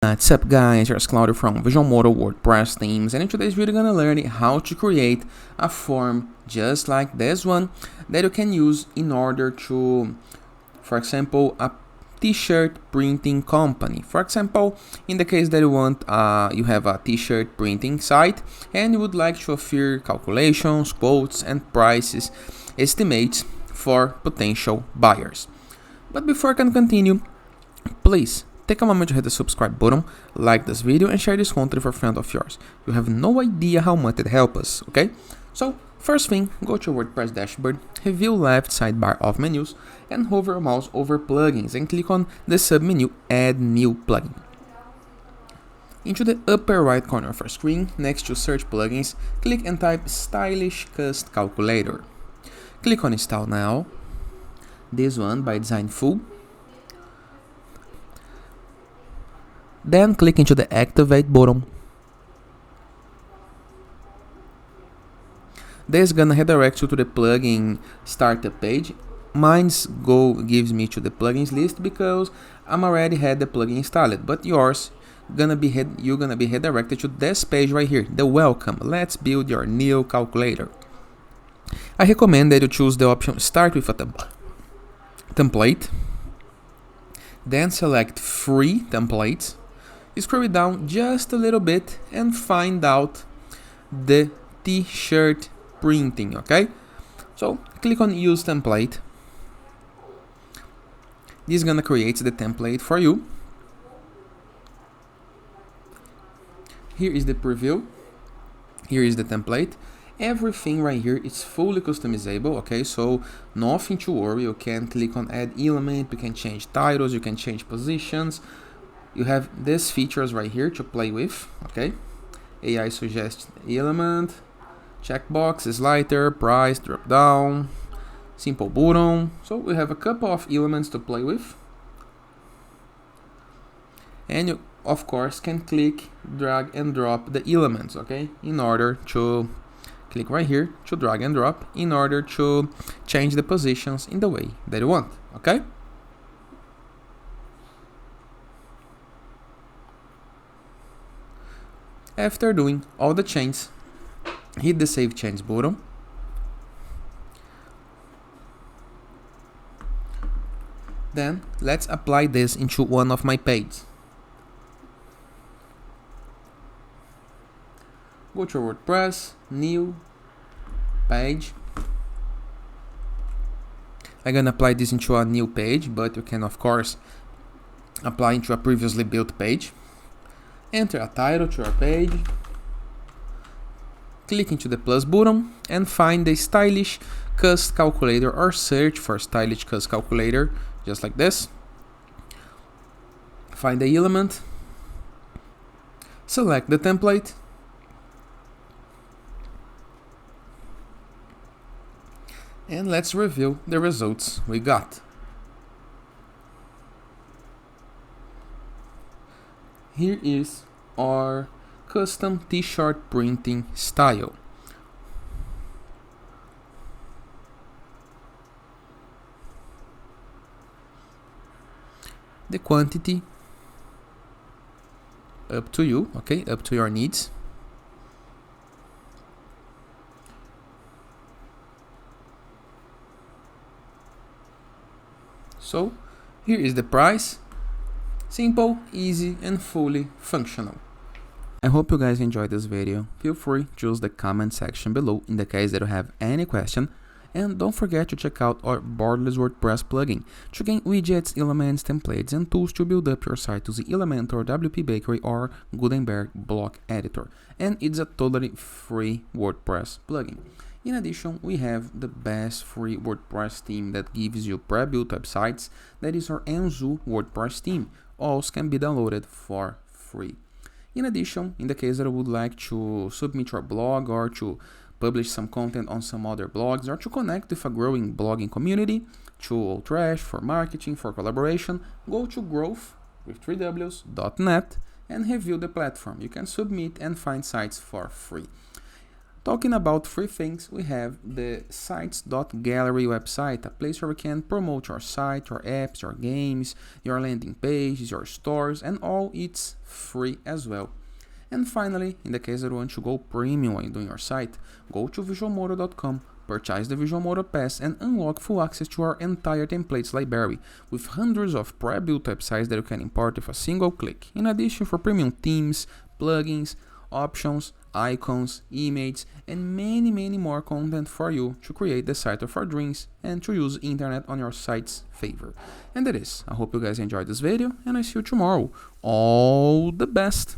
What's up guys, here's Claudio from Visual Model WordPress themes, and in today's video we're gonna learn how to create a form just like this one that you can use in order to, for example, a t-shirt printing company. For example, in the case that you have a t-shirt printing site and you would like to offer calculations, quotes and prices estimates for potential buyers. But before I can continue, please take a moment to hit the subscribe button, like this video and share this content with a friend of yours. You have no idea how much it helps us, okay? So first thing, go to your WordPress dashboard, review left sidebar of menus and hover your mouse over plugins and click on the submenu add new plugin. Into the upper right corner of your screen, next to search plugins, click and type stylish cost calculator. Click on install now, this one by design full. Then click into the activate button. This is gonna redirect you to the plugin startup page. Mine's gives me to the plugins list because I'm already had the plugin installed, but yours you're gonna be redirected to this page right here, the welcome. Let's build your new calculator. I recommend that you choose the option start with a template, then select free templates. Scroll it down just a little bit and find out the t-shirt printing, okay? So click on use template. This is gonna create the template for you. Here is the preview. Here is the template. Everything right here is fully customizable, okay? So nothing to worry. You can click on add element, you can change titles, you can change positions. You have these features right here to play with, okay? AI suggests element, checkbox, slider, price, drop down, simple button. So we have a couple of elements to play with. And you, of course, can click, drag and drop the elements, okay? In order to click right here to drag and drop in order to change the positions in the way that you want, okay? After doing all the changes, hit the Save Change button. Then let's apply this into one of my pages. Go to WordPress, new page. I'm gonna apply this into a new page, but you can of course apply into a previously built page. Enter a title to your page, click into the plus button and find the stylish cost calculator or search for stylish cost calculator, just like this. Find the element, select the template, and let's review the results we got. Here is our custom t-shirt printing style. The quantity, up to you, okay, up to your needs. So here is the price. Simple, easy and fully functional. I hope you guys enjoyed this video. Feel free to use the comment section below in the case that you have any question. And don't forget to check out our borderless WordPress plugin to gain widgets, elements, templates and tools to build up your site using Elementor, WP Bakery or Gutenberg block editor. And it's a totally free WordPress plugin. In addition, we have the best free WordPress theme that gives you pre-built websites. That is our Enzo WordPress theme. Also can be downloaded for free. In addition, in the case that you would like to submit your blog or to publish some content on some other blogs or to connect with a growing blogging community, to trash, for marketing, for collaboration, go to growth with 3ws.net and review the platform. You can submit and find sites for free. Talking about free things, we have the sites.gallery website, a place where we can promote your site, your apps, your games, your landing pages, your stores, and all it's free as well. And finally, in the case that you want to go premium when doing your site, go to visualmodo.com, purchase the Visualmodo Pass, and unlock full access to our entire templates library, with hundreds of pre-built websites that you can import with a single click. In addition, for premium themes, plugins, options, icons, images, and many more content for you to create the site of your dreams and to use internet on your site's favor. And that is, I hope you guys enjoyed this video, and I see you tomorrow. All the best!